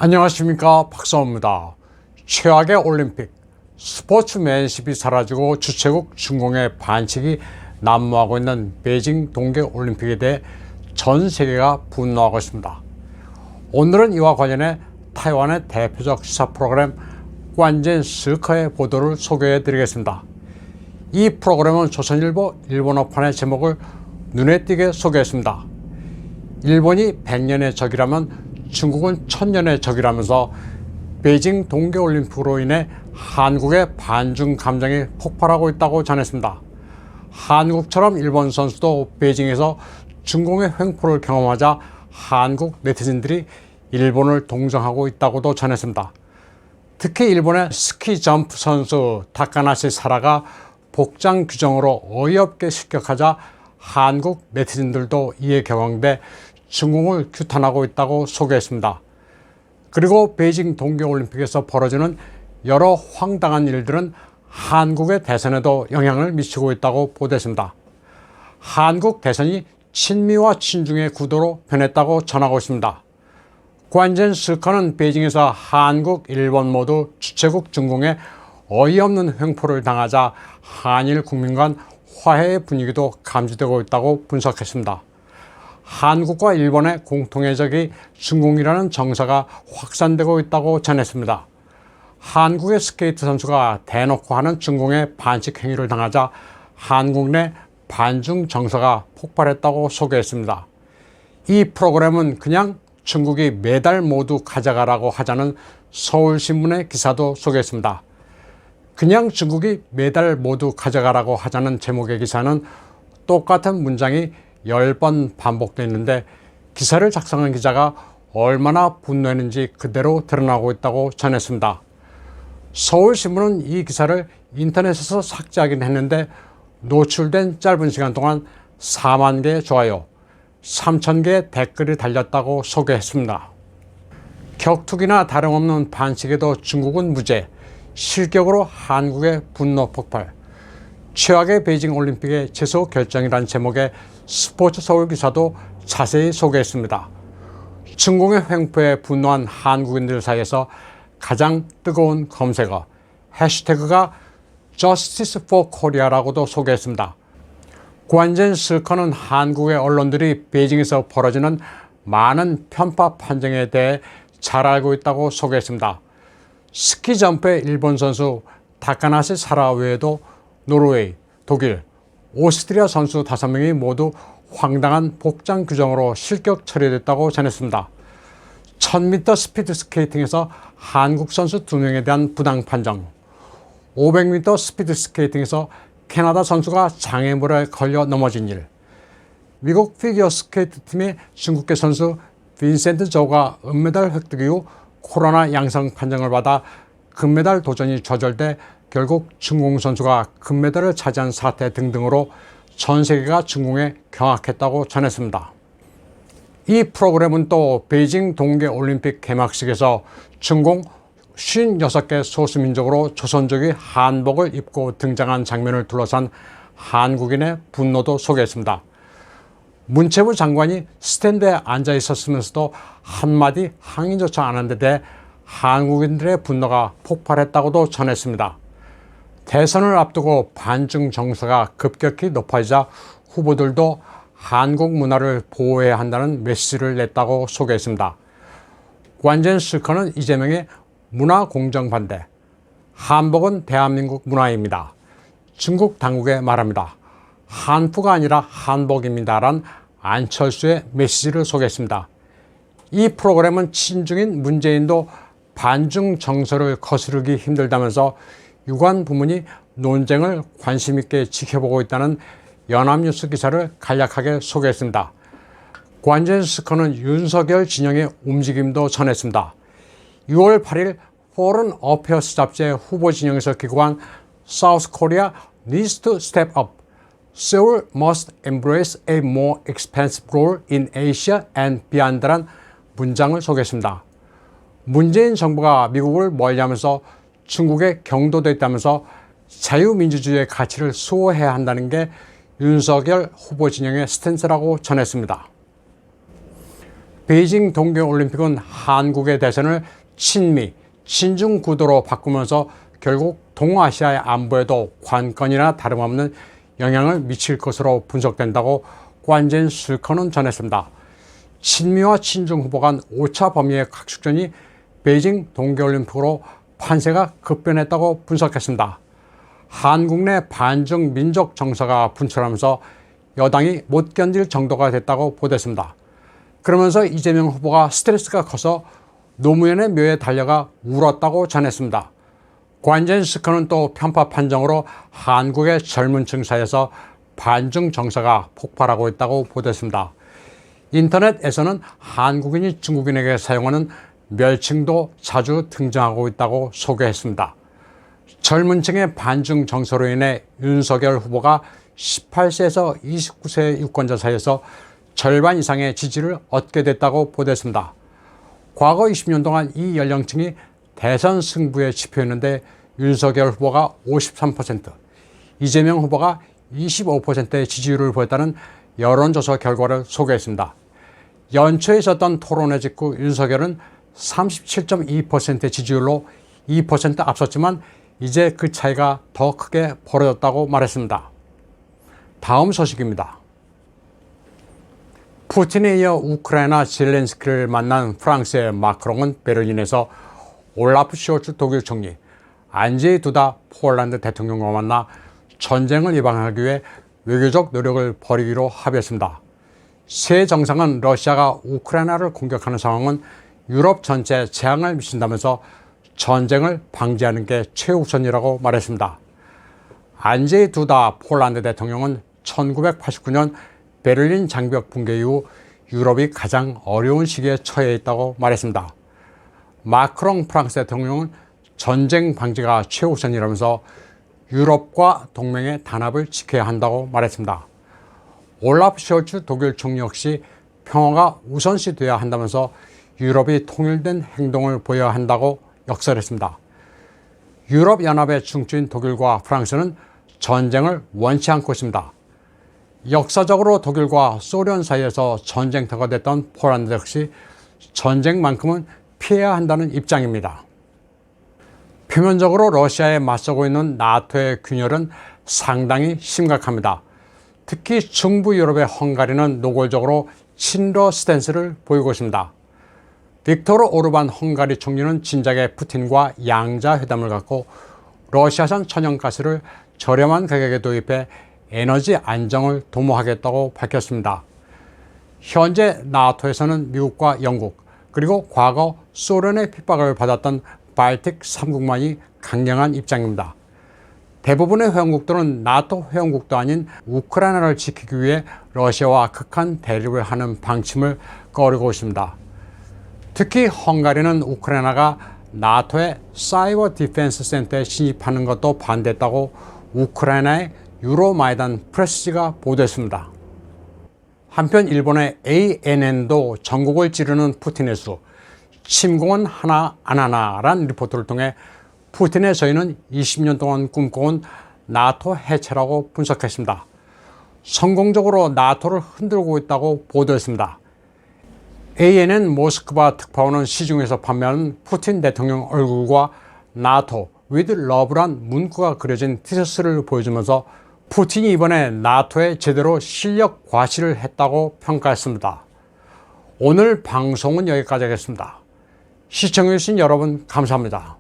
안녕하십니까, 박사호입니다. 최악의 올림픽, 스포츠맨십이 사라지고 주최국 중공의 반칙이 난무하고 있는 베이징 동계올림픽에 대해 전 세계가 분노하고 있습니다. 오늘은 이와 관련해 타이완의 대표적 시사 프로그램 관젠 스커의 보도를 소개해 드리겠습니다. 이 프로그램은 조선일보 일본어판의 제목을 눈에 띄게 소개했습니다. 일본이 100년의 적이라면 중국은 1000년의 적이라면서 베이징 동계올림픽으로 인해 한국의 반중 감정이 폭발하고 있다고 전했습니다. 한국처럼 일본 선수도 베이징에서 중공의 횡포를 경험하자 한국 네티즌들이 일본을 동정하고 있다고도 전했습니다. 특히 일본의 스키 점프 선수 다카나시 사라가 복장 규정으로 어이없게 실격하자 한국 네티즌들도 이에 격앙돼 중공을 규탄하고 있다고 소개했습니다. 그리고 베이징 동계올림픽에서 벌어지는 여러 황당한 일들은 한국의 대선에도 영향을 미치고 있다고 보도했습니다. 한국 대선이 친미와 친중의 구도로 변했다고 전하고 있습니다. 관젠 스커는 베이징에서 한국, 일본 모두 주최국 중공에 어이없는 횡포를 당하자 한일 국민 간 화해의 분위기도 감지되고 있다고 분석했습니다. 한국과 일본의 공통의 적이 중공이라는 정서가 확산되고 있다고 전했습니다. 한국의 스케이트 선수가 대놓고 하는 중공의 반칙 행위를 당하자 한국 내 반중 정서가 폭발했다고 소개했습니다. 이 프로그램은 그냥 중국이 메달 모두 가져가라고 하자는 서울신문의 기사도 소개했습니다. 그냥 중국이 메달 모두 가져가라고 하자는 제목의 기사는 똑같은 문장이 10번 반복되어 있는데 기사를 작성한 기자가 얼마나 분노했는지 그대로 드러나고 있다고 전했습니다. 서울신문은 이 기사를 인터넷에서 삭제하긴 했는데 노출된 짧은 시간 동안 4만 개의 좋아요, 3천 개의 댓글이 달렸다고 소개했습니다. 격투기나 다름없는 반칙에도 중국은 무죄, 실격으로 한국의 분노 폭발, 최악의 베이징 올림픽의 취소 결정이란 제목의 스포츠 서울 기사도 자세히 소개했습니다. 중공의 횡포에 분노한 한국인들 사이에서 가장 뜨거운 검색어 해시태그가 Justice for Korea라고도 소개했습니다. 관젠 스커는 한국의 언론들이 베이징에서 벌어지는 많은 편파 판정에 대해 잘 알고 있다고 소개했습니다. 스키 점프의 일본 선수 다카나시 사라 외에도 노르웨이, 독일, 오스트리아 선수 5명이 모두 황당한 복장 규정으로 실격 처리됐다고 전했습니다. 1000m 스피드 스케이팅에서 한국 선수 2명에 대한 부당 판정, 500m 스피드 스케이팅에서 캐나다 선수가 장애물에 걸려 넘어진 일, 미국 피겨 스케이트 팀의 중국계 선수 빈센트 저우가 은메달 획득 이후 코로나 양성 판정을 받아 금메달 도전이 좌절돼 결국 중공 선수가 금메달을 차지한 사태 등등으로 전 세계가 중공에 경악했다고 전했습니다. 이 프로그램은 또 베이징 동계올림픽 개막식에서 중공 56개 소수민족으로 조선족이 한복을 입고 등장한 장면을 둘러싼 한국인의 분노도 소개했습니다. 문체부 장관이 스탠드에 앉아 있었으면서도 한마디 항의조차 안 한 데 대해 한국인들의 분노가 폭발했다고도 전했습니다. 대선을 앞두고 반중 정서가 급격히 높아지자 후보들도 한국 문화를 보호해야 한다는 메시지를 냈다고 소개했습니다. 관젠 스커는 이재명의 문화 공정 반대, 한복은 대한민국 문화입니다. 중국 당국에 말합니다. 한푸가 아니라 한복입니다란 안철수의 메시지를 소개했습니다. 이 프로그램은 친중인 문재인도 반중 정서를 거스르기 힘들다면서 유관 부문이 논쟁을 관심 있게 지켜보고 있다는 연합뉴스 기사를 간략하게 소개했습니다. 관젠 스커는 윤석열 진영의 움직임도 전했습니다. 6월 8일 Foreign Affairs 잡지의 후보 진영에서 기고한 South Korea needs to step up. Seoul must embrace a more expansive role in Asia and beyond란 문장을 소개했습니다. 문재인 정부가 미국을 멀리하면서 중국에 경도돼 있다면서 자유민주주의의 가치를 수호해야 한다는 게 윤석열 후보 진영의 스탠스라고 전했습니다. 베이징 동계올림픽은 한국의 대선을 친미, 친중 구도로 바꾸면서 결국 동아시아의 안보에도 관건이나 다름없는 영향을 미칠 것으로 분석된다고 관젠 슬커는 전했습니다. 친미와 친중 후보 간 5차 범위의 각축전이 베이징 동계올림픽으로 판세가 급변했다고 분석했습니다. 한국 내 반중 민족 정서가 분출하면서 여당이 못 견딜 정도가 됐다고 보도했습니다. 그러면서 이재명 후보가 스트레스가 커서 노무현의 묘에 달려가 울었다고 전했습니다. 관젠 스커는 또 편파 판정으로 한국의 젊은 층 사이에서 반중 정서가 폭발하고 있다고 보도했습니다. 인터넷에서는 한국인이 중국인에게 사용하는 멸칭도 자주 등장하고 있다고 소개했습니다. 젊은 층의 반중 정서로 인해 윤석열 후보가 18세에서 29세 유권자 사이에서 절반 이상의 지지를 얻게 됐다고 보도했습니다. 과거 20년 동안 이 연령층이 대선 승부의 지표였는데 윤석열 후보가 53%, 이재명 후보가 25%의 지지율을 보였다는 여론조사 결과를 소개했습니다. 연초에 있었던 토론회 직후 윤석열은 37.2%의 지지율로 2% 앞섰지만 이제 그 차이가 더 크게 벌어졌다고 말했습니다. 다음 소식입니다. 푸틴에 이어 우크라이나 젤렌스키를 만난 프랑스의 마크롱은 베를린에서 올라프 쇼츠 독일 총리, 안제이 두다 폴란드 대통령과 만나 전쟁을 예방하기 위해 외교적 노력을 벌이기로 합의했습니다. 세 정상은 러시아가 우크라이나를 공격하는 상황은 유럽 전체에 재앙을 미친다면서 전쟁을 방지하는 게 최우선이라고 말했습니다. 안제이 두다 폴란드 대통령은 1989년 베를린 장벽 붕괴 이후 유럽이 가장 어려운 시기에 처해 있다고 말했습니다. 마크롱 프랑스 대통령은 전쟁 방지가 최우선이라면서 유럽과 동맹의 단합을 지켜야 한다고 말했습니다. 올라프 숄츠 독일 총리 역시 평화가 우선시돼야 한다면서 유럽이 통일된 행동을 보여야 한다고 역설했습니다. 유럽연합의 중추인 독일과 프랑스는 전쟁을 원치 않고 있습니다. 역사적으로 독일과 소련 사이에서 전쟁터가 됐던 폴란드 역시 전쟁만큼은 피해야 한다는 입장입니다. 표면적으로 러시아에 맞서고 있는 나토의 균열은 상당히 심각합니다. 특히 중부 유럽의 헝가리는 노골적으로 친러 스탠스를 보이고 있습니다. 빅토르 오르반 헝가리 총리는 진작에 푸틴과 양자 회담을 갖고 러시아산 천연가스를 저렴한 가격에 도입해 에너지 안정을 도모하겠다고 밝혔습니다. 현재 나토에서는 미국과 영국, 그리고 과거 소련의 핍박을 받았던 발틱 3국만이 강경한 입장입니다. 대부분의 회원국들은 나토 회원국도 아닌 우크라이나를 지키기 위해 러시아와 극한 대립을 하는 방침을 꺼리고 있습니다. 특히 헝가리는 우크라이나가 나토의 사이버 디펜스 센터에 진입하는 것도 반대했다고 우크라이나의 유로마이단 프레스지가 보도했습니다. 한편 일본의 ANN도 전국을 찌르는 푸틴의 수, 침공은 하나 안 하나란 리포트를 통해 푸틴의 저희는 20년 동안 꿈꿔온 나토 해체라고 분석했습니다. 성공적으로 나토를 흔들고 있다고 보도했습니다. ANN 모스크바 특파원은 시중에서 판매하는 푸틴 대통령 얼굴과 나토 with love란 문구가 그려진 티셔츠를 보여주면서 푸틴이 이번에 나토에 제대로 실력 과시를 했다고 평가했습니다. 오늘 방송은 여기까지 하겠습니다. 시청해주신 여러분 감사합니다.